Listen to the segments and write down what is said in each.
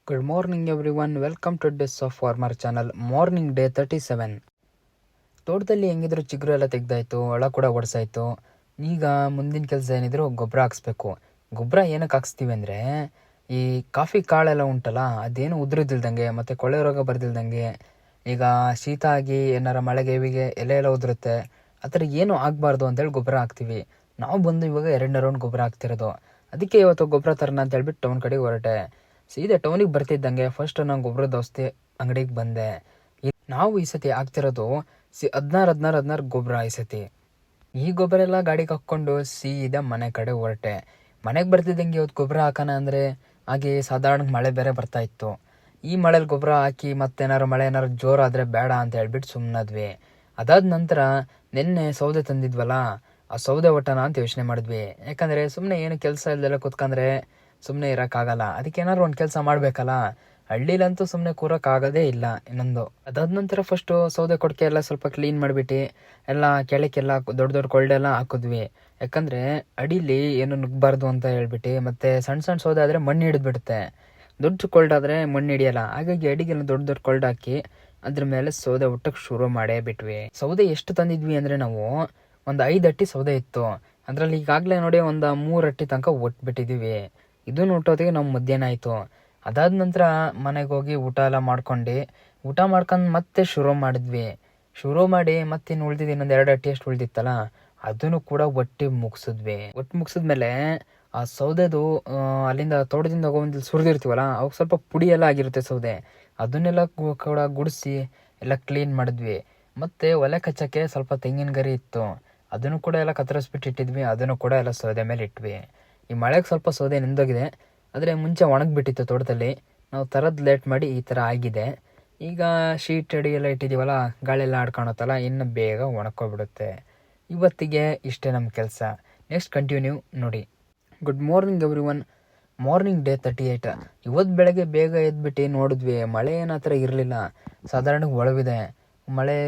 Good morning everyone, welcome to Days of Farmer channel. Morning day 37. ತೋಟದಲ್ಲಿ ಹೆಂಗಿದ್ರು ಚಿಗುರು ಎಲ್ಲ ತೆಗ್ದಾಯ್ತು, ಒಳ ಕೂಡ ಒಡ್ಸಾಯ್ತು. ಈಗ ಮುಂದಿನ ಕೆಲಸ ಏನಿದ್ರು ಗೊಬ್ಬರ ಹಾಕ್ಸ್ಬೇಕು. ಗೊಬ್ಬರ ಏನಕ್ಕೆ ಹಾಕ್ಸ್ತೀವಿ ಅಂದರೆ, ಈ ಕಾಫಿ ಕಾಳೆಲ್ಲ ಉಂಟಲ್ಲ, ಅದೇನು ಉದುರಿದಿಲ್ದಂಗೆ ಮತ್ತು ಕೊಳೆ ರೋಗ ಬರ್ದಿಲ್ದಂಗೆ, ಈಗ ಶೀತ ಆಗಿ ಏನಾರ ಮಳೆಗೆ ಇವಿಗೆ ಎಲೆ ಎಲ್ಲ ಉದುರುತ್ತೆ, ಆ ಥರ ಏನೂ ಆಗಬಾರ್ದು ಅಂತೇಳಿ ಗೊಬ್ಬರ ಹಾಕ್ತೀವಿ. ನಾವು ಬಂದು ಇವಾಗ 2 ರೌಂಡ್ ಗೊಬ್ಬರ ಹಾಕ್ತಿರೋದು. ಅದಕ್ಕೆ ಇವತ್ತು ಗೊಬ್ಬರ ತರೋಣ ಅಂತ ಹೇಳ್ಬಿಟ್ಟು ಟೌನ್ ಕಡೆಗೆ ಹೊರಟೆ. ಸೀದಾ ಟೌನಿಗೆ ಬರ್ತಿದ್ದಂಗೆ ಫಸ್ಟ್ ನಾನು ಗೊಬ್ಬರದ ಔಷಧಿ ಅಂಗಡಿಗೆ ಬಂದೆ. ನಾವು ಈ ಸತಿ ಆಗ್ತಿರೋದು 16 ಗೊಬ್ಬರ. ಈ ಸತಿ ಈ ಗೊಬ್ಬರ ಎಲ್ಲ ಗಾಡಿಗೆ ಹಾಕ್ಕೊಂಡು ಸೀದಾ ಮನೆ ಕಡೆ ಹೊರಟೆ. ಮನೆಗೆ ಬರ್ತಿದ್ದಂಗೆ ಇವತ್ತು ಗೊಬ್ಬರ ಹಾಕೋಣ ಅಂದರೆ ಹಾಗೆ ಸಾಧಾರಣ ಮಳೆ ಬೇರೆ ಬರ್ತಾ ಇತ್ತು. ಈ ಮಳೇಲಿ ಗೊಬ್ಬರ ಹಾಕಿ ಮತ್ತೇನಾರು ಮಳೆ ಏನಾರು ಜೋರಾದರೆ ಬೇಡ ಅಂತ ಹೇಳ್ಬಿಟ್ಟು ಸುಮ್ಮನಾದ್ವಿ. ಅದಾದ ನಂತರ ನಿನ್ನೆ ಸೌದೆ ತಂದಿದ್ವಲ್ಲ, ಆ ಸೌದೆ ಒಟ್ಟನ ಅಂತ ಯೋಚನೆ ಮಾಡಿದ್ವಿ. ಯಾಕಂದರೆ ಸುಮ್ಮನೆ ಏನು ಕೆಲಸ ಇಲ್ದೆಲ್ಲ ಕೂತ್ಕೊಂಡ್ರೆ ಸುಮ್ಮನೆ ಇರೋಕ್ಕಾಗಲ್ಲ. ಅದಕ್ಕೆ ಏನಾದ್ರು ಒಂದು ಕೆಲಸ ಮಾಡಬೇಕಲ್ಲ. ಹಳ್ಳಿಲಂತೂ ಸುಮ್ಮನೆ ಕೂರೋಕ್ಕಾಗೋದೇ ಇಲ್ಲ. ಇನ್ನೊಂದು ಅದಾದ ನಂತರ ಫಸ್ಟು ಸೌದೆ ಕೊಡಕೆ ಎಲ್ಲ ಸ್ವಲ್ಪ ಕ್ಲೀನ್ ಮಾಡಿಬಿಟ್ಟು ಎಲ್ಲ ಕೆಳಕ್ಕೆಲ್ಲ ದೊಡ್ಡ ದೊಡ್ಡ ಕೊಳ್ಳೆಲ್ಲ ಹಾಕಿದ್ವಿ. ಯಾಕಂದರೆ ಅಡಿಲಿ ಏನು ನುಗ್ಗಬಾರ್ದು ಅಂತ ಹೇಳ್ಬಿಟ್ಟು. ಮತ್ತು ಸಣ್ಣ ಸಣ್ಣ ಸೌದೆ ಆದರೆ ಮಣ್ಣು ಹಿಡಿದ್ಬಿಡುತ್ತೆ, ದೊಡ್ಡ ಕೊಲ್ಡಾದರೆ ಮಣ್ಣು ಹಿಡಿಯಲ್ಲ. ಹಾಗಾಗಿ ಅಡಿಗೆಲ್ಲ ದೊಡ್ಡ ದೊಡ್ಡ ಕೊಲ್ಡ್ ಹಾಕಿ ಅದ್ರ ಮೇಲೆ ಸೌದೆ ಒಟ್ಟಕ್ಕೆ ಶುರು ಮಾಡೇ ಬಿಟ್ವಿ. ಸೌದೆ ಎಷ್ಟು ತಂದಿದ್ವಿ ಅಂದರೆ ನಾವು ಒಂದು 5 ಅಟ್ಟಿ ಸೌದೆ ಇತ್ತು. ಅದರಲ್ಲಿ ಈಗಾಗಲೇ ನೋಡಿ ಒಂದು 3 ಅಟ್ಟಿ ತನಕ ಒಟ್ಬಿಟ್ಟಿದ್ದೀವಿ. ಇದನ್ನು ಹುಟ್ಟೋದಿಗೆ ನಾವು ಮಧ್ಯಾಹ್ನ ಆಯಿತು. ಅದಾದ ನಂತರ ಮನೆಗೆ ಹೋಗಿ ಊಟ ಎಲ್ಲ ಮಾಡ್ಕೊಂಡು ಮತ್ತೆ ಶುರು ಮಾಡಿದ್ವಿ. ಶುರು ಮಾಡಿ ಮತ್ತಿನ್ನು ಉಳ್ದಿದ್ದು ಇನ್ನೊಂದು 2 ಅಟ್ಟಿ ಅಷ್ಟು ಉಳ್ದಿತ್ತಲ್ಲ, ಅದನ್ನು ಕೂಡ ಒಟ್ಟು ಮುಗಿಸಿದ್ಮೇಲೆ ಆ ಸೌದೆದು ಅಲ್ಲಿಂದ ತೋಟದಿಂದ ಹೋಗೋದು ಸುರಿದಿರ್ತೀವಲ್ಲ, ಅವಾಗ ಸ್ವಲ್ಪ ಪುಡಿ ಎಲ್ಲ ಆಗಿರುತ್ತೆ ಸೌದೆ. ಅದನ್ನೆಲ್ಲ ಕೂಡ ಗುಡಿಸಿ ಎಲ್ಲ ಕ್ಲೀನ್ ಮಾಡಿದ್ವಿ. ಮತ್ತು ಒಲೆ ಕಚ್ಚಕ್ಕೆ ಸ್ವಲ್ಪ ತೆಂಗಿನ ಗರಿ ಇತ್ತು, ಅದನ್ನು ಕೂಡ ಎಲ್ಲ ಕತ್ತರಿಸ್ಬಿಟ್ಟು ಇಟ್ಟಿದ್ವಿ. ಅದನ್ನು ಕೂಡ ಎಲ್ಲ ಸೌದೆ ಮೇಲೆ ಇಟ್ವಿ. ಈ ಮಳೆಗೆ ಸ್ವಲ್ಪ ಸೌದೆ ನೆಂದೋಗಿದೆ, ಆದರೆ ಮುಂಚೆ ಒಣಗಿಬಿಟ್ಟಿತ್ತು ತೋಟದಲ್ಲಿ. ನಾವು ತರದ್ದು ಲೇಟ್ ಮಾಡಿ ಈ ಥರ ಆಗಿದೆ. ಈಗ ಶೀಟ್ ಅಡಿ ಎಲ್ಲ ಇಟ್ಟಿದ್ದೀವಲ್ಲ, ಗಾಳಿ ಎಲ್ಲ ಆಡ್ಕೊಳತ್ತಲ್ಲ, ಇನ್ನು ಬೇಗ ಒಣಕೋಗ್ಬಿಡುತ್ತೆ. ಇವತ್ತಿಗೆ ಇಷ್ಟೇ ನಮ್ಮ ಕೆಲಸ. ನೆಕ್ಸ್ಟ್ ಕಂಟಿನ್ಯೂ ನೋಡಿ. Good morning everyone, morning day 38. ಇವತ್ತು ಬೆಳಗ್ಗೆ ಬೇಗ ಎದ್ಬಿಟ್ಟು ನೋಡಿದ್ವಿ, ಮಳೆ ಏನೋ ಥರ ಇರಲಿಲ್ಲ, ಸಾಧಾರಣ ಒಳವಿದೆ ಮಳೆ.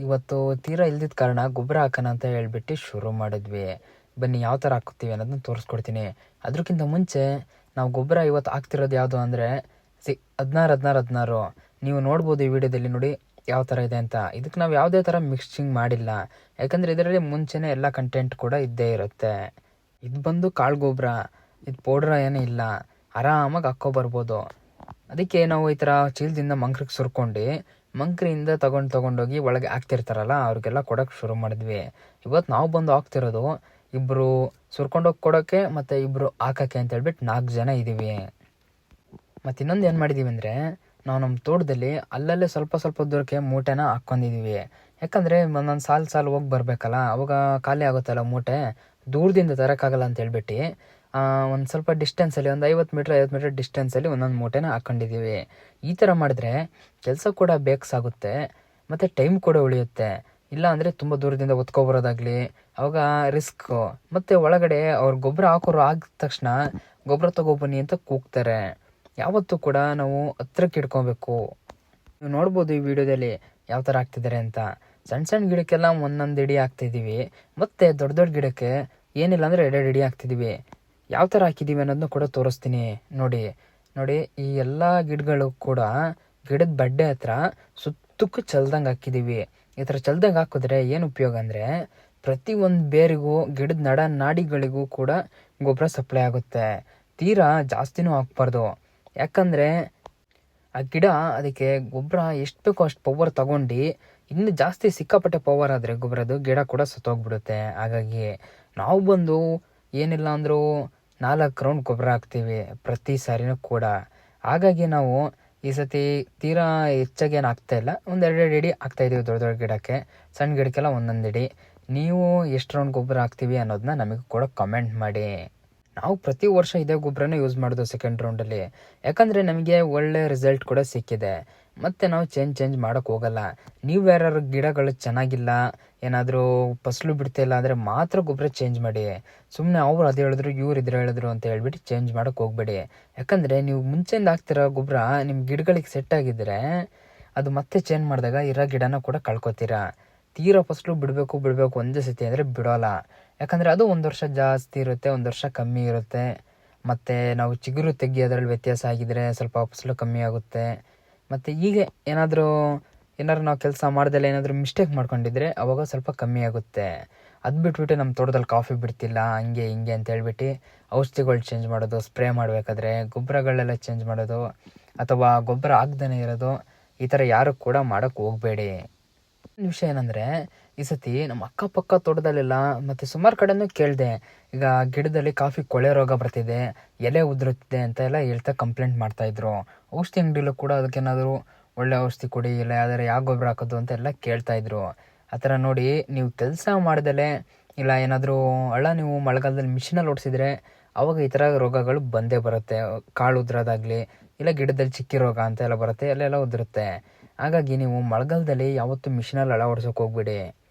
ಇವತ್ತು ತೀರಾ ಇಲ್ದಿದ್ದ ಕಾರಣ ಗೊಬ್ಬರ ಹಾಕೋಣ ಅಂತ ಹೇಳ್ಬಿಟ್ಟು ಶುರು ಮಾಡಿದ್ವಿ. ಬನ್ನಿ ಯಾವ ಥರ ಹಾಕ್ತೀವಿ ಅನ್ನೋದನ್ನ ತೋರಿಸ್ಕೊಡ್ತೀನಿ. ಅದಕ್ಕಿಂತ ಮುಂಚೆ ನಾವು ಗೊಬ್ಬರ ಇವತ್ತು ಹಾಕ್ತಿರೋದು ಯಾವುದು ಅಂದರೆ 16 ನೀವು ನೋಡ್ಬೋದು ಈ ವಿಡಿಯೋದಲ್ಲಿ. ನೋಡಿ ಯಾವ ಥರ ಇದೆ ಅಂತ. ಇದಕ್ಕೆ ನಾವು ಯಾವುದೇ ಥರ ಮಿಕ್ಸಿಂಗ್ ಮಾಡಿಲ್ಲ, ಯಾಕಂದರೆ ಇದರಲ್ಲಿ ಮುಂಚೆನೇ ಎಲ್ಲ ಕಂಟೆಂಟ್ ಕೂಡ ಇದ್ದೇ ಇರುತ್ತೆ. ಇದು ಬಂದು ಕಾಳು ಗೊಬ್ಬರ, ಇದು ಪೌಡ್ರ ಏನೂ ಇಲ್ಲ, ಆರಾಮಾಗಿ ಹಾಕ್ಕೊಬರ್ಬೋದು. ಅದಕ್ಕೆ ನಾವು ಈ ಥರ ಚೀಲದಿಂದ ಮಂಕ್ರಿಗೆ ಸುರ್ಕೊಂಡು ಮಂಕ್ರಿಯಿಂದ ತಗೊಂಡೋಗಿ ಒಳಗೆ ಹಾಕ್ತಿರ್ತಾರಲ್ಲ, ಅವ್ರಿಗೆಲ್ಲ ಕೊಡೋಕ್ಕೆ ಶುರು ಮಾಡಿದ್ವಿ. ಇವತ್ತು ನಾವು ಬಂದು ಹಾಕ್ತಿರೋದು ಇಬ್ಬರು ಸುರ್ಕೊಂಡೋಗಿ ಕೊಡೋಕ್ಕೆ ಮತ್ತು ಇಬ್ಬರು ಹಾಕೋಕ್ಕೆ ಅಂತ ಹೇಳ್ಬಿಟ್ಟು 4 ಜನ ಇದ್ದೀವಿ. ಮತ್ತು ಇನ್ನೊಂದು ಏನು ಮಾಡಿದ್ದೀವಿ ಅಂದರೆ, ನಾವು ನಮ್ಮ ತೋಟದಲ್ಲಿ ಅಲ್ಲಲ್ಲೇ ಸ್ವಲ್ಪ ದೂರಕ್ಕೆ ಮೂಟೆನ ಹಾಕ್ಕೊಂಡಿದ್ದೀವಿ. ಯಾಕಂದರೆ ಒಂದೊಂದು ಸಾಲು ಹೋಗಿ ಬರಬೇಕಲ್ಲ, ಅವಾಗ ಖಾಲಿ ಆಗುತ್ತಲ್ಲ ಮೂಟೆ, ದೂರದಿಂದ ತರೋಕ್ಕಾಗಲ್ಲ ಅಂತ ಹೇಳ್ಬಿಟ್ಟು ಒಂದು ಸ್ವಲ್ಪ ಡಿಸ್ಟೆನ್ಸಲ್ಲಿ ಒಂದು 50 ಮೀಟ್ರ್ ಡಿಸ್ಟೆನ್ಸಲ್ಲಿ ಒಂದೊಂದು ಮೂಟೆನ ಹಾಕ್ಕೊಂಡಿದ್ದೀವಿ. ಈ ಥರ ಮಾಡಿದ್ರೆ ಕೆಲಸ ಕೂಡ ಬೇಕಸಾಗುತ್ತೆ ಮತ್ತು ಟೈಮ್ ಕೂಡ ಉಳಿಯುತ್ತೆ. ಇಲ್ಲ ಅಂದರೆ ತುಂಬ ದೂರದಿಂದ ಒತ್ಕೊಬರೋದಾಗಲಿ, ಅವಾಗ ರಿಸ್ಕು. ಮತ್ತು ಒಳಗಡೆ ಅವ್ರು ಗೊಬ್ಬರ ಹಾಕೋರು ಆಗಿದ ತಕ್ಷಣ ಗೊಬ್ಬರ ತಗೊಬನ್ನಿ ಅಂತ ಕೂಗ್ತಾರೆ. ಯಾವತ್ತೂ ಕೂಡ ನಾವು ಹತ್ರಕ್ಕೆ ಇಟ್ಕೊಬೇಕು. ನೀವು ನೋಡ್ಬೋದು ಈ ವಿಡಿಯೋದಲ್ಲಿ ಯಾವ ಥರ ಆಗ್ತಿದ್ದಾರೆ ಅಂತ. ಸಣ್ಣ ಗಿಡಕ್ಕೆಲ್ಲ ಒಂದೊಂದು ಇಡಿ ಹಾಕ್ತಿದ್ದೀವಿ, ಮತ್ತು ದೊಡ್ಡ ಗಿಡಕ್ಕೆ ಏನಿಲ್ಲ ಅಂದರೆ 2 ಇಡಿ ಹಾಕ್ತಿದ್ದೀವಿ. ಯಾವ ಥರ ಹಾಕಿದ್ದೀವಿ ಅನ್ನೋದನ್ನ ಕೂಡ ತೋರಿಸ್ತೀನಿ. ನೋಡಿ ಈ ಎಲ್ಲ ಗಿಡಗಳು ಕೂಡ ಗಿಡದ ಬಡ್ಡೆ ಹತ್ರ ಸುತ್ತಕ್ಕೂ ಚಲ್ದಂಗೆ ಹಾಕಿದ್ದೀವಿ. ಈ ಥರ ಚಲ್ದಂಗೆ ಹಾಕಿದ್ರೆ ಏನು ಉಪಯೋಗ ಅಂದರೆ, ಪ್ರತಿ ಒಂದು ಬೇರಿಗೂ ಗಿಡದ ನಾಡಿಗಳಿಗೂ ಕೂಡ ಗೊಬ್ಬರ ಸಪ್ಲೈ ಆಗುತ್ತೆ. ತೀರಾ ಜಾಸ್ತಿನೂ ಹಾಕ್ಬಾರ್ದು, ಯಾಕಂದರೆ ಆ ಗಿಡ ಅದಕ್ಕೆ ಗೊಬ್ಬರ ಎಷ್ಟು ಬೇಕೋ ಅಷ್ಟು ಪವರ್ ತಗೊಂಡು ಇನ್ನು ಜಾಸ್ತಿ ಸಿಕ್ಕಾಪಟ್ಟೆ ಪವರ್ ಆದರೆ ಗೊಬ್ಬರದ್ದು ಗಿಡ ಕೂಡ ಸತ್ತೋಗ್ಬಿಡುತ್ತೆ. ಹಾಗಾಗಿ ನಾವು ಬಂದು ಏನಿಲ್ಲ ಅಂದರೂ 4 ರೌಂಡ್ ಗೊಬ್ಬರ ಹಾಕ್ತೀವಿ ಪ್ರತಿ ಸಾರಿನೂ ಕೂಡ. ಹಾಗಾಗಿ ನಾವು ಈ ಸತಿ ತೀರಾ ಹೆಚ್ಚಾಗಿ ಏನು ಹಾಕ್ತಾಯಿಲ್ಲ, ಒಂದು 2 ಇಡಿ ಹಾಕ್ತಾಯಿದ್ದೀವಿ ದೊಡ್ಡ ಗಿಡಕ್ಕೆ. ಸಣ್ಣ ಗಿಡಕ್ಕೆಲ್ಲ ಒಂದೊಂದು ಇಡಿ. ನೀವು ಎಷ್ಟು ರೌಂಡ್ ಗೊಬ್ಬರ ಹಾಕ್ತೀವಿ ಅನ್ನೋದನ್ನ ನಮಗೆ ಕೂಡ ಕಮೆಂಟ್ ಮಾಡಿ. ನಾವು ಪ್ರತಿ ವರ್ಷ ಇದೇ ಗೊಬ್ಬರನೇ ಯೂಸ್ ಮಾಡೋದು ಸೆಕೆಂಡ್ ರೌಂಡಲ್ಲಿ, ಯಾಕಂದರೆ ನಮಗೆ ಒಳ್ಳೆ ರಿಸಲ್ಟ್ ಕೂಡ ಸಿಕ್ಕಿದೆ. ಮತ್ತು ನಾವು ಚೇಂಜ್ ಮಾಡೋಕ್ಕೆ ಹೋಗಲ್ಲ. ನೀವು ಯಾರು ಗಿಡಗಳು ಚೆನ್ನಾಗಿಲ್ಲ, ಏನಾದರೂ ಫಸಲು ಬಿಡ್ತಾಯಿಲ್ಲ ಅಂದರೆ ಮಾತ್ರ ಗೊಬ್ಬರ ಚೇಂಜ್ ಮಾಡಿ. ಸುಮ್ಮನೆ ಅವ್ರು ಅದು ಹೇಳಿದ್ರು ಇವ್ರು ಇದ್ರೆ ಹೇಳಿದ್ರು ಅಂತ ಹೇಳ್ಬಿಟ್ಟು ಚೇಂಜ್ ಮಾಡೋಕ್ಕೆ ಹೋಗಬೇಡಿ. ಯಾಕಂದರೆ ನೀವು ಮುಂಚೆಯಿಂದ ಹಾಕ್ತಿರೋ ಗೊಬ್ಬರ ನಿಮ್ಮ ಗಿಡಗಳಿಗೆ ಸೆಟ್ ಆಗಿದ್ದರೆ ಅದು ಮತ್ತೆ ಚೇಂಜ್ ಮಾಡಿದಾಗ ಇರೋ ಗಿಡನ ಕೂಡ ಕಳ್ಕೊತೀರಾ. ತೀರಾ ಫಸಲು ಬಿಡಬೇಕು ಒಂದೇ ಸತಿ ಅಂದರೆ ಬಿಡೋಲ್ಲ. ಯಾಕಂದರೆ ಅದು 1 ವರ್ಷ ಜಾಸ್ತಿ ಇರುತ್ತೆ, 1 ವರ್ಷ ಕಮ್ಮಿ ಇರುತ್ತೆ. ಮತ್ತು ನಾವು ಚಿಗುರು ತೆಗಿಯೋದ್ರಲ್ಲಿ ವ್ಯತ್ಯಾಸ ಆಗಿದ್ದರೆ ಸ್ವಲ್ಪ ಫಸಲು ಕಮ್ಮಿ ಆಗುತ್ತೆ. ಮತ್ತು ಹೀಗೆ ಏನಾದರೂ ನಾವು ಕೆಲಸ ಮಾಡ್ದಲೇ ಏನಾದರೂ ಮಿಸ್ಟೇಕ್ ಮಾಡ್ಕೊಂಡಿದ್ರೆ ಅವಾಗ ಸ್ವಲ್ಪ ಕಮ್ಮಿ ಆಗುತ್ತೆ. ಅದು ಬಿಟ್ಬಿಟ್ಟು ನಮ್ಮ ತೋಟದಲ್ಲಿ ಕಾಫಿ ಬಿಡ್ತಿಲ್ಲ ಹಂಗೆ ಹಿಂಗೆ ಅಂತ ಹೇಳ್ಬಿಟ್ಟು ಔಷಧಿಗಳು ಚೇಂಜ್ ಮಾಡೋದು, ಸ್ಪ್ರೇ ಮಾಡಬೇಕಾದ್ರೆ ಗೊಬ್ಬರಗಳೆಲ್ಲ ಚೇಂಜ್ ಮಾಡೋದು ಅಥವಾ ಗೊಬ್ಬರ ಹಾಕ್ದೇ ಇರೋದು, ಈ ಥರ ಯಾರು ಕೂಡ ಮಾಡೋಕ್ಕೆ ಹೋಗಬೇಡಿ. ಒಂದು ವಿಷಯ ಏನಂದರೆ, ಈ ಸತಿ ನಮ್ಮ ಅಕ್ಕಪಕ್ಕ ತೋಟದಲ್ಲೆಲ್ಲ ಮತ್ತು ಸುಮಾರು ಕಡೆನೂ ಕೇಳಿದೆ, ಈಗ ಗಿಡದಲ್ಲಿ ಕಾಫಿ ಕೊಳೆ ರೋಗ ಬರ್ತಿದೆ, ಎಲೆ ಉದುರುತ್ತಿದೆ ಅಂತ ಎಲ್ಲ ಹೇಳ್ತಾ ಕಂಪ್ಲೇಂಟ್ ಮಾಡ್ತಾಯಿದ್ರು. ಔಷಧಿ ಅಂಗಡಿಲೂ ಕೂಡ ಅದಕ್ಕೇನಾದರೂ ಒಳ್ಳೆ ಔಷಧಿ ಕೊಡಿ, ಇಲ್ಲ ಯಾವ್ದಾರು ಯಾವ ಗೊಬ್ಬರ ಹಾಕೋದು ಅಂತ ಎಲ್ಲ ಕೇಳ್ತಾಯಿದ್ರು. ಆ ಥರ ನೋಡಿ, ನೀವು ಕೆಲಸ ಮಾಡ್ದಲೇ ಇಲ್ಲ ಏನಾದರೂ ನೀವು ಮಳೆಗಾಲದಲ್ಲಿ ಮಿಷಿನಲ್ಲಿ ಓಡಿಸಿದ್ರೆ ಆವಾಗ ಈ ಥರ ರೋಗಗಳು ಬಂದೇ ಬರುತ್ತೆ. ಕಾಳು ಉದುರೋದಾಗಲಿ ಇಲ್ಲ ಗಿಡದಲ್ಲಿ ಚಿಕ್ಕಿ ರೋಗ ಅಂತ ಎಲ್ಲ ಬರುತ್ತೆ, ಎಲ್ಲೆಲ್ಲ ಉದುರುತ್ತೆ. ಹಾಗಾಗಿ ನೀವು ಮಳೆಗಾಲದಲ್ಲಿ ಯಾವತ್ತೂ ಮಿಷಿನಲ್ಲಿ ಓಡಿಸೋಕೆ ಹೋಗ್ಬೇಡಿ.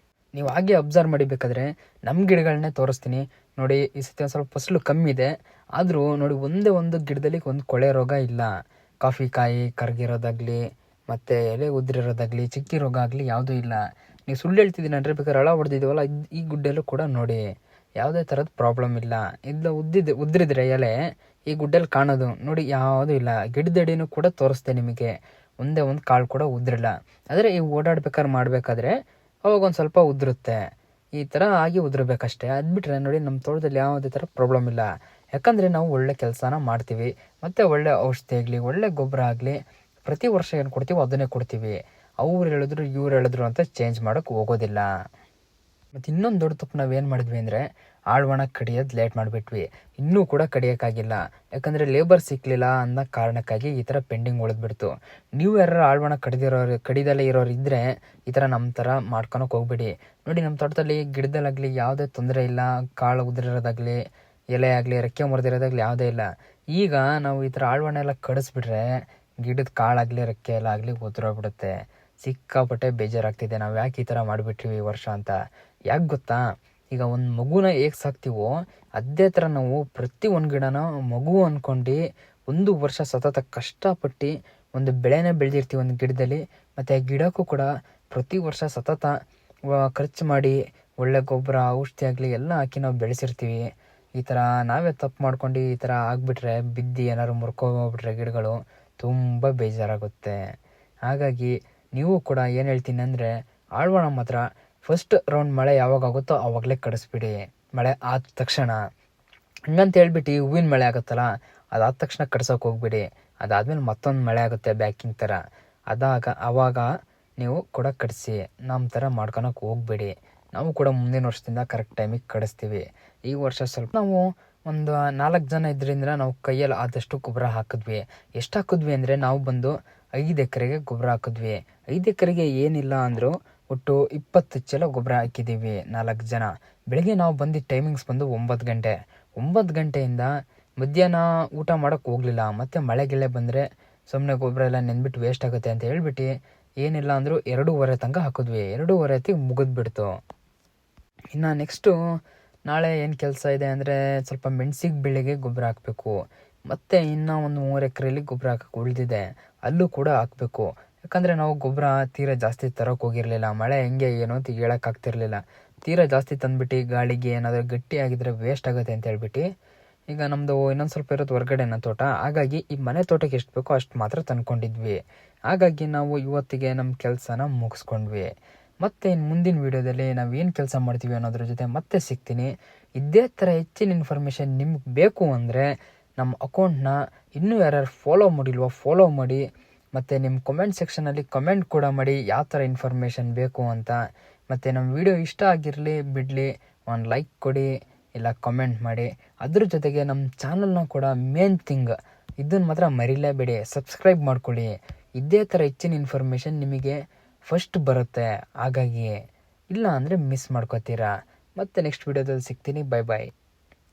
ನೀವು ಹಾಗೆ ಅಬ್ಸರ್ವ್ ಮಾಡಿಬೇಕಾದ್ರೆ ನಮ್ಮ ಗಿಡಗಳನ್ನೇ ತೋರಿಸ್ತೀನಿ ನೋಡಿ. ಈ ಸತಿ ಒಂದು ಸ್ವಲ್ಪ ಫಸಲು ಕಮ್ಮಿ ಇದೆ, ಆದರೂ ನೋಡಿ ಒಂದೇ ಒಂದು ಗಿಡದಲ್ಲಿ ಒಂದು ಕೊಳೆ ರೋಗ ಇಲ್ಲ. ಕಾಫಿ ಕಾಯಿ ಕರಗಿರೋದಾಗಲಿ ಮತ್ತು ಎಲೆ ಉದುರಿರೋದಾಗಲಿ ಚಿಕ್ಕಿ ರೋಗ ಆಗಲಿ ಯಾವುದೂ ಇಲ್ಲ. ನೀವು ಸುಳ್ಳು ಹೇಳ್ತಿದ್ದೀನಿ ಅಂದರೆ ಬೇಕಾದ್ರೆ ಹೊಡೆದಿದ್ದೀವಲ್ಲ, ಈ ಗುಡ್ಡೆಲ್ಲೂ ಕೂಡ ನೋಡಿ ಯಾವುದೇ ಥರದ ಪ್ರಾಬ್ಲಮ್ ಇಲ್ಲ. ಇಲ್ಲ ಉದ್ರಿದ್ರೆ ಎಲೆ ಈ ಗುಡ್ಡಲ್ಲಿ ಕಾಣೋದು ನೋಡಿ ಯಾವುದೂ ಇಲ್ಲ. ಗಿಡದಡಿನೂ ಕೂಡ ತೋರಿಸ್ದೆ ನಿಮಗೆ, ಒಂದೇ ಒಂದು ಕಾಳು ಕೂಡ ಉದ್ರಿಲ್ಲ. ಆದರೆ ಈ ಓಡಾಡ್ಬೇಕಾದ್ರೆ ಮಾಡಬೇಕಾದ್ರೆ ಅವಾಗ ಒಂದು ಸ್ವಲ್ಪ ಉದುರುತ್ತೆ, ಈ ಥರ ಆಗಿ ಉದುರಬೇಕಷ್ಟೇ. ಅದು ಬಿಟ್ಟರೆ ನೋಡಿ ನಮ್ಮ ತೋಟದಲ್ಲಿ ಯಾವುದೇ ಥರ ಪ್ರಾಬ್ಲಮ್ ಇಲ್ಲ. ಯಾಕಂದರೆ ನಾವು ಒಳ್ಳೆ ಕೆಲಸನ ಮಾಡ್ತೀವಿ, ಮತ್ತು ಒಳ್ಳೆ ಔಷಧಿ ಆಗಲಿ ಒಳ್ಳೆ ಗೊಬ್ಬರ ಆಗಲಿ ಪ್ರತಿ ವರ್ಷ ಏನು ಕೊಡ್ತೀವೋ ಅದನ್ನೇ ಕೊಡ್ತೀವಿ. ಅವ್ರು ಹೇಳಿದ್ರು ಇವ್ರು ಹೇಳಿದ್ರು ಅಂತ ಚೇಂಜ್ ಮಾಡೋಕ್ಕೆ ಹೋಗೋದಿಲ್ಲ. ಮತ್ತು ಇನ್ನೊಂದು ದೊಡ್ಡ ತಪ್ಪು ನಾವೇನು ಮಾಡಿದ್ವಿ ಅಂದರೆ, ಆಳ್ವಣ ಕಡಿಯೋದು ಲೇಟ್ ಮಾಡಿಬಿಟ್ವಿ. ಇನ್ನೂ ಕೂಡ ಕಡಿಯೋಕ್ಕಾಗಿಲ್ಲ, ಯಾಕಂದರೆ ಲೇಬರ್ ಸಿಕ್ಕಲಿಲ್ಲ ಅನ್ನೋ ಕಾರಣಕ್ಕಾಗಿ ಈ ಥರ ಪೆಂಡಿಂಗ್ ಉಳಿದ್ಬಿಡ್ತು. ನೀವು ಯಾರು ಆಳ್ವಣ ಕಡಿದಲ್ಲೇ ಇರೋರು ಇದ್ದರೆ ಈ ಥರ ನಮ್ಮ ಥರ ಮಾಡ್ಕೊಳಕ್ಕೆ ಹೋಗ್ಬೇಡಿ. ನೋಡಿ ನಮ್ಮ ತೋಟದಲ್ಲಿ ಗಿಡದಲ್ಲಾಗಲಿ ಯಾವುದೇ ತೊಂದರೆ ಇಲ್ಲ, ಕಾಳು ಉದುರಿರೋದಾಗಲಿ ಎಲೆ ಆಗಲಿ ರೆಕ್ಕೆ ಮುರಿದಿರೋದಾಗಲಿ ಯಾವುದೇ ಇಲ್ಲ. ಈಗ ನಾವು ಈ ಥರ ಆಳ್ವಣ ಎಲ್ಲ ಕಡಿಸ್ಬಿಟ್ರೆ ಗಿಡದ ಕಾಳಾಗಲಿ ರೆಕ್ಕೆ ಎಲ್ಲ ಆಗಲಿ ಉದುರೋಗ್ಬಿಡುತ್ತೆ. ಸಿಕ್ಕಾಪಟ್ಟೆ ಬೇಜಾರಾಗ್ತಿದೆ, ನಾವು ಯಾಕೆ ಈ ಥರ ಮಾಡಿಬಿಟ್ವಿ ಈ ವರ್ಷ ಅಂತ. ಯಾಕೆ ಗೊತ್ತಾ, ಈಗ ಒಂದು ಮಗುನ ಹೇಗೆ ಸಾಕ್ತೀವೋ ಅದೇ ಥರ ನಾವು ಪ್ರತಿ ಒಂದು ಗಿಡನ ಮಗು ಅಂದ್ಕೊಂಡು 1 ವರ್ಷ ಸತತ ಕಷ್ಟಪಟ್ಟು ಒಂದು ಬೆಳೆನೇ ಬೆಳೆದಿರ್ತೀವಿ ಒಂದು ಗಿಡದಲ್ಲಿ. ಮತ್ತು ಆ ಗಿಡಕ್ಕೂ ಕೂಡ ಪ್ರತಿ ವರ್ಷ ಸತತ ಖರ್ಚು ಮಾಡಿ ಒಳ್ಳೆ ಗೊಬ್ಬರ ಔಷಧಿ ಆಗಲಿ ಎಲ್ಲ ಹಾಕಿ ನಾವು ಬೆಳೆಸಿರ್ತೀವಿ. ಈ ಥರ ನಾವೇ ತಪ್ಪು ಮಾಡ್ಕೊಂಡು ಈ ಥರ ಆಗಿಬಿಟ್ರೆ ಬಿದ್ದು ಏನಾದ್ರು ಮುರ್ಕೊಂಡ್ಬಿಟ್ರೆ ಗಿಡಗಳು ತುಂಬ ಬೇಜಾರಾಗುತ್ತೆ. ಹಾಗಾಗಿ ನೀವು ಕೂಡ ಏನು ಹೇಳ್ತೀನಿ ಅಂದರೆ, ಆಳ್ವಣ ಮಾತ್ರ ಫಸ್ಟ್ ರೌಂಡ್ ಮಳೆ ಯಾವಾಗ ಆಗುತ್ತೋ ಆವಾಗಲೇ ಕಡಿಸ್ಬಿಡಿ. ಮಳೆ ಆದ ತಕ್ಷಣ ಹಂಗಂತ ಹೇಳ್ಬಿಟ್ಟು ಹೂವಿನ ಮಳೆ ಆಗುತ್ತಲ್ಲ, ಅದಾದ ತಕ್ಷಣ ಕಡ್ಸೋಕೆ ಹೋಗ್ಬಿಡಿ. ಅದಾದಮೇಲೆ ಮತ್ತೊಂದು ಮಳೆ ಆಗುತ್ತೆ ಬ್ಯಾಕಿಂಗ್ ಥರ, ಆವಾಗ ನೀವು ಕೂಡ ಕಡಿಸಿ. ನಮ್ಮ ಥರ ಮಾಡ್ಕೊಳಕ್ಕೆ ಹೋಗ್ಬೇಡಿ. ನಾವು ಕೂಡ ಮುಂದಿನ ವರ್ಷದಿಂದ ಕರೆಕ್ಟ್ ಟೈಮಿಗೆ ಕಡಿಸ್ತೀವಿ. ಈ ವರ್ಷ ಸ್ವಲ್ಪ ನಾವು ಒಂದು 4 ಜನ ಇದ್ರಿಂದ ನಾವು ಕೈಯಲ್ಲಿ ಆದಷ್ಟು ಗೊಬ್ಬರ ಹಾಕಿದ್ವಿ. ಎಷ್ಟು ಹಾಕಿದ್ವಿ ಅಂದರೆ, ನಾವು ಬಂದು 5 ಎಕರೆಗೆ ಗೊಬ್ಬರ ಹಾಕಿದ್ವಿ. 5 ಎಕರೆಗೆ ಏನಿಲ್ಲ ಅಂದರೂ ಒಟ್ಟು 20 ಚೀಲ ಗೊಬ್ಬರ ಹಾಕಿದ್ದೀವಿ 4 ಜನ. ಬೆಳಗ್ಗೆ ನಾವು ಬಂದಿದ್ದ ಟೈಮಿಂಗ್ಸ್ ಬಂದು 9 ಗಂಟೆ. 9 ಗಂಟೆಯಿಂದ ಮಧ್ಯಾಹ್ನ ಊಟ ಮಾಡೋಕ್ಕೆ ಹೋಗಲಿಲ್ಲ. ಮತ್ತು ಮಳೆಗೆಳೆ ಬಂದರೆ ಸುಮ್ಮನೆ ಗೊಬ್ಬರ ಎಲ್ಲ ನೆಂದ್ಬಿಟ್ಟು ವೇಸ್ಟ್ ಆಗುತ್ತೆ ಅಂತ ಹೇಳ್ಬಿಟ್ಟು ಏನಿಲ್ಲ ಅಂದರೂ 2:30 ತನಕ ಹಾಕಿದ್ವಿ. 2:30 ಹೊತ್ತಿಗೆ ಮುಗಿದ್ಬಿಡ್ತು. ಇನ್ನು ನೆಕ್ಸ್ಟು ನಾಳೆ ಏನು ಕೆಲಸ ಇದೆ ಅಂದರೆ, ಸ್ವಲ್ಪ ಮೆಣಸಿಗೆ ಬೆಳೆಗೆ ಗೊಬ್ಬರ ಹಾಕಬೇಕು. ಮತ್ತು ಇನ್ನೂ ಒಂದು 3 ಎಕರೆಯಲ್ಲಿ ಗೊಬ್ಬರ ಹಾಕಕ್ಕೆ ಉಳಿದಿದೆ, ಅಲ್ಲೂ ಕೂಡ ಹಾಕಬೇಕು. ಯಾಕಂದರೆ ನಾವು ಗೊಬ್ಬರ ತೀರಾ ಜಾಸ್ತಿ ತರೋಕೆ ಹೋಗಿರಲಿಲ್ಲ. ಮಳೆ ಹೆಂಗೆ ಏನು ಅಂತ ಹೇಳೋಕ್ಕಾಗ್ತಿರ್ಲಿಲ್ಲ. ತೀರಾ ಜಾಸ್ತಿ ತಂದುಬಿಟ್ಟು ಗಾಳಿಗೆ ಏನಾದರೂ ಗಟ್ಟಿ ಆಗಿದ್ರೆ ವೇಸ್ಟ್ ಆಗುತ್ತೆ ಅಂತ ಹೇಳ್ಬಿಟ್ಟು ಈಗ ನಮ್ಮದು ಇನ್ನೊಂದು ಸ್ವಲ್ಪ ಇರೋದು ಹೊರಗಡೆನ ತೋಟ. ಹಾಗಾಗಿ ಈ ಮನೆ ತೋಟಕ್ಕೆ ಎಷ್ಟು ಬೇಕೋ ಅಷ್ಟು ಮಾತ್ರ ತಂದ್ಕೊಂಡಿದ್ವಿ. ಹಾಗಾಗಿ ನಾವು ಇವತ್ತಿಗೆ ನಮ್ಮ ಕೆಲಸನ ಮುಗಿಸ್ಕೊಂಡ್ವಿ. ಮತ್ತು ಇನ್ನು ಮುಂದಿನ ವೀಡಿಯೋದಲ್ಲಿ ನಾವು ಏನು ಕೆಲಸ ಮಾಡ್ತೀವಿ ಅನ್ನೋದ್ರ ಜೊತೆ ಮತ್ತೆ ಸಿಗ್ತೀನಿ. ಇದೇ ಥರ ಹೆಚ್ಚಿನ ಇನ್ಫಾರ್ಮೇಷನ್ ನಿಮ್ಗೆ ಬೇಕು ಅಂದರೆ ನಮ್ಮ ಅಕೌಂಟ್ನ ಇನ್ನೂ ಯಾರ್ಯಾರು ಫಾಲೋ ಮಾಡಿಲ್ವೋ ಫಾಲೋ ಮಾಡಿ. ಮತ್ತು ನಿಮ್ಮ ಕಮೆಂಟ್ ಸೆಕ್ಷನಲ್ಲಿ ಕಮೆಂಟ್ ಕೂಡ ಮಾಡಿ ಯಾವ ಥರ ಇನ್ಫಾರ್ಮೇಷನ್ ಬೇಕು ಅಂತ. ಮತ್ತು ನಮ್ಮ ವಿಡಿಯೋ ಇಷ್ಟ ಆಗಿರಲಿ ಬಿಡಲಿ ಒಂದು ಲೈಕ್ ಕೊಡಿ, ಇಲ್ಲ ಕಮೆಂಟ್ ಮಾಡಿ. ಅದ್ರ ಜೊತೆಗೆ ನಮ್ಮ ಚಾನಲ್ನ ಕೂಡ ಮೇನ್ ಥಿಂಗ್ ಇದನ್ನು ಮಾತ್ರ ಮರಿಲೇಬೇಡಿ, ಸಬ್ಸ್ಕ್ರೈಬ್ ಮಾಡ್ಕೊಳ್ಳಿ. ಇದೇ ಥರ ಹೆಚ್ಚಿನ ಇನ್ಫಾರ್ಮೇಷನ್ ನಿಮಗೆ ಫಸ್ಟ್ ಬರುತ್ತೆ. ಹಾಗಾಗಿ ಇಲ್ಲ ಅಂದರೆ ಮಿಸ್ ಮಾಡ್ಕೋತೀರಾ. ಮತ್ತೆ ನೆಕ್ಸ್ಟ್ ವೀಡಿಯೋದಲ್ಲಿ ಸಿಗ್ತೀನಿ. ಬೈ ಬಾಯ್.